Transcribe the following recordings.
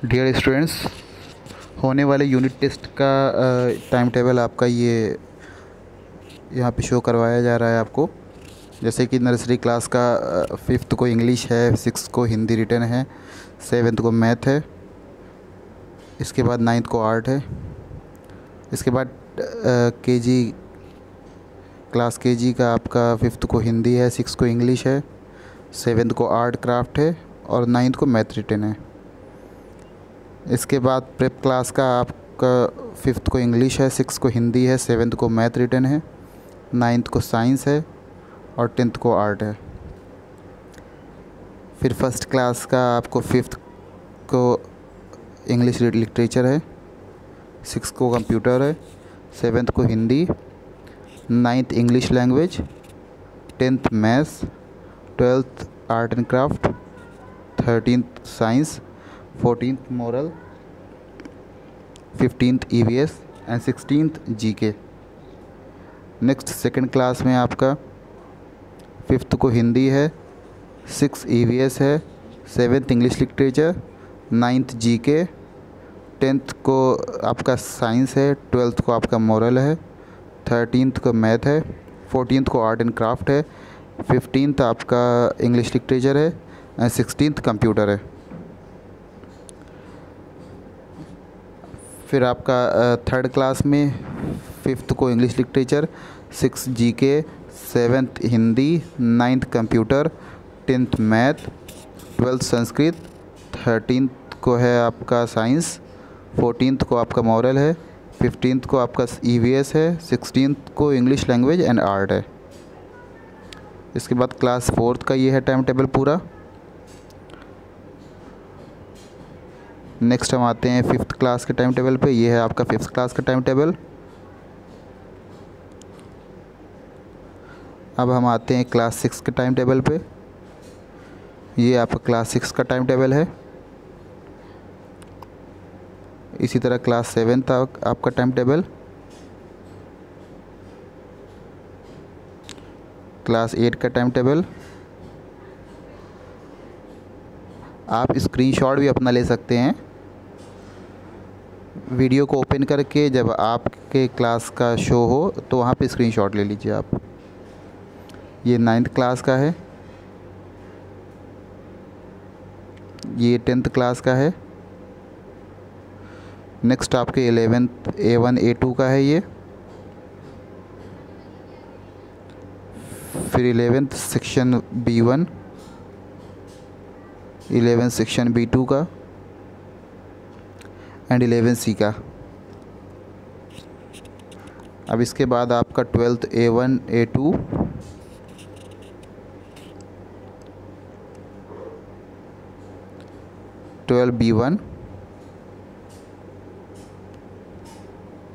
Dear students, होने वाले unit test का टाइम टेबल आपका ये यहाँ पे शो करवाया जा रहा है आपको। जैसे कि नर्सरी क्लास का 5th को इंग्लिश है, 6th को हिंदी रिटन है, 7th को मैथ है, इसके बाद 9th को आर्ट है, इसके बाद केजी क्लास केजी का आपका 5th को हिंदी है, 6th को इंग्लिश है, 7th को आर्ट क्राफ्ट है और 9th को मैथ रिटन है। इसके बाद प्रेप क्लास का आपका 5th को इंग्लिश है, 6th को हिंदी है, 7th को मैथ रिटन है, 9th को साइंस है और 10th को आर्ट है। फिर फर्स्ट क्लास का आपको 5th को इंग्लिश लिटरेचर है, 6th को कंप्यूटर है, 7th को Hindi, 9th English language, 10th maths, 12th art and craft, 13th science, 14th moral, 15th EVS and 16th GK। Next second class में आपका 5th को हिंदी है, 6th EVS है, 7th English literature, 9th GK, 10th को आपका science है, 12th को आपका मोरल है, 13th को मैथ है, 14th को आर्ट एंड क्राफ्ट है, 15th आपका इंग्लिश लिटरेचर है एंड 16th कंप्यूटर है। फिर आपका थर्ड क्लास में 5th को English literature, 6th GK, 7th Hindi, 9th computer, 10th math, 12th Sanskrit, 13th को है आपका साइंस, 14th को आपका मॉरल है, 15th को आपका EVS है, 16th को इंग्लिश लैंग्वेज एंड आर्ट है। इसके बाद क्लास 4th का ये है टाइम टेबल पूरा। नेक्स्ट हम आते हैं 5th क्लास के टाइम टेबल पे। ये है आपका 5th क्लास का टाइम टेबल। अब हम आते हैं क्लास 6 के टाइम टेबल पे। ये आपका क्लास 6 का टाइम टेबल है। इसी तरह क्लास 7 तक आपका टाइम टेबल, क्लास 8 का टाइम टेबल। आप स्क्रीनशॉट भी अपना ले सकते हैं। वीडियो को ओपन करके जब आपके क्लास का शो हो तो वहाँ पे स्क्रीनशॉट ले लीजिए आप। ये 9th क्लास का है, ये 10th क्लास का है। नेक्स्ट आपके 11th A1 A2 का है ये। फिर 11th section B1, 11th section B2 का एंड 11C का। अब इसके बाद आपका 12th A1 A2, 12 B1,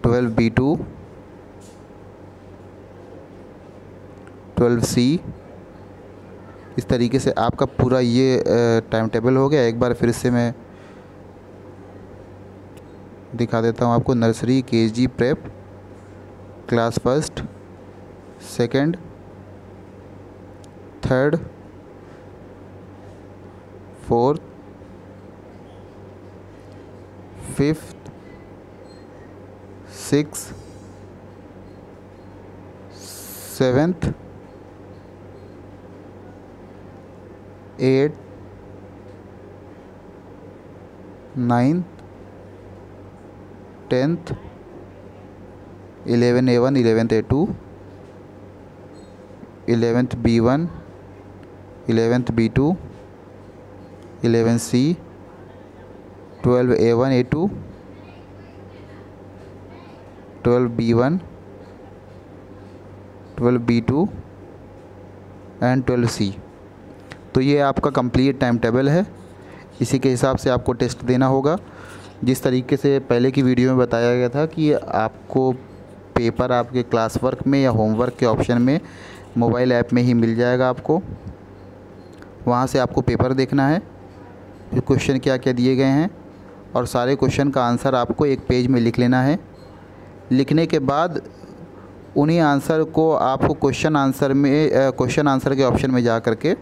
12 B2, 12C। इस तरीके से आपका पूरा ये टाइम टेबल हो गया। एक बार फिर से मैं दिखा देता हूँ आपको। Nursery KG prep class 1st, 2nd, 3rd, 4th, 5th, 6th, 7th, 8th, 9th, 10th, 11 A1, 11th A2, 11th B1, 11th B2, 11C, 12 A1 A2, 12 B1, 12 B2 and 12C। तो ये आपका कंप्लीट टाइम टेबल है। इसी के हिसाब से आपको test देना होगा। जिस तरीके से पहले की वीडियो में बताया गया था कि आपको पेपर आपके क्लास वर्क में या होमवर्क के ऑप्शन में मोबाइल ऐप में ही मिल जाएगा। आपको वहाँ से आपको पेपर देखना है, फिर क्वेश्चन क्या क्या दिए गए हैं और सारे क्वेश्चन का आंसर आपको एक पेज में लिख लेना है। लिखने के बाद उन्हीं आंसर को आपको क्वेश्चन आंसर के ऑप्शन में जा कर के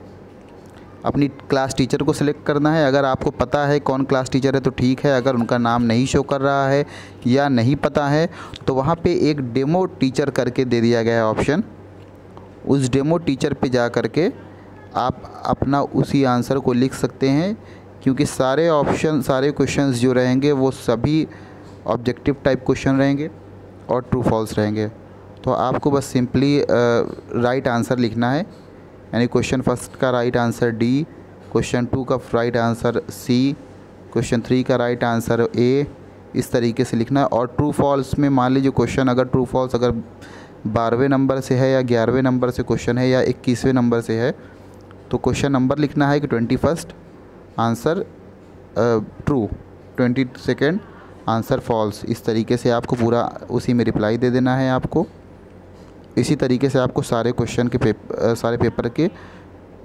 अपनी क्लास टीचर को सिलेक्ट करना है। अगर आपको पता है कौन क्लास टीचर है तो ठीक है, अगर उनका नाम नहीं शो कर रहा है या नहीं पता है तो वहाँ पे एक डेमो टीचर करके दे दिया गया है ऑप्शन। उस डेमो टीचर पे जा कर के आप अपना उसी आंसर को लिख सकते हैं, क्योंकि सारे ऑप्शन, सारे क्वेश्चंस जो रहेंगे वो सभी ऑब्जेक्टिव टाइप क्वेश्चन रहेंगे और ट्रू फॉल्स रहेंगे। तो आपको बस सिंपली राइट आंसर लिखना है, यानी क्वेश्चन फर्स्ट का राइट आंसर डी, क्वेश्चन 2 का राइट आंसर सी, क्वेश्चन 3 का राइट आंसर ए, इस तरीके से लिखना है। और ट्रू फॉल्स में मान लीजिए क्वेश्चन अगर ट्रू फॉल्स अगर 12वें नंबर से है या 11वें नंबर से क्वेश्चन है या 21वें नंबर से है तो क्वेश्चन नंबर लिखना है कि 21st answer true, 22nd answer false. इस तरीके से आपको पूरा उसी में रिप्लाई दे देना है आपको। इसी तरीके से आपको सारे क्वेश्चन के सारे पेपर के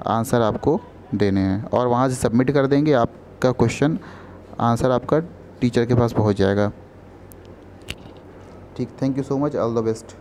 आंसर आपको देने हैं और वहाँ से सबमिट कर देंगे, आपका क्वेश्चन आंसर आपका टीचर के पास पहुँच जाएगा। ठीक, thank you so much, all the best.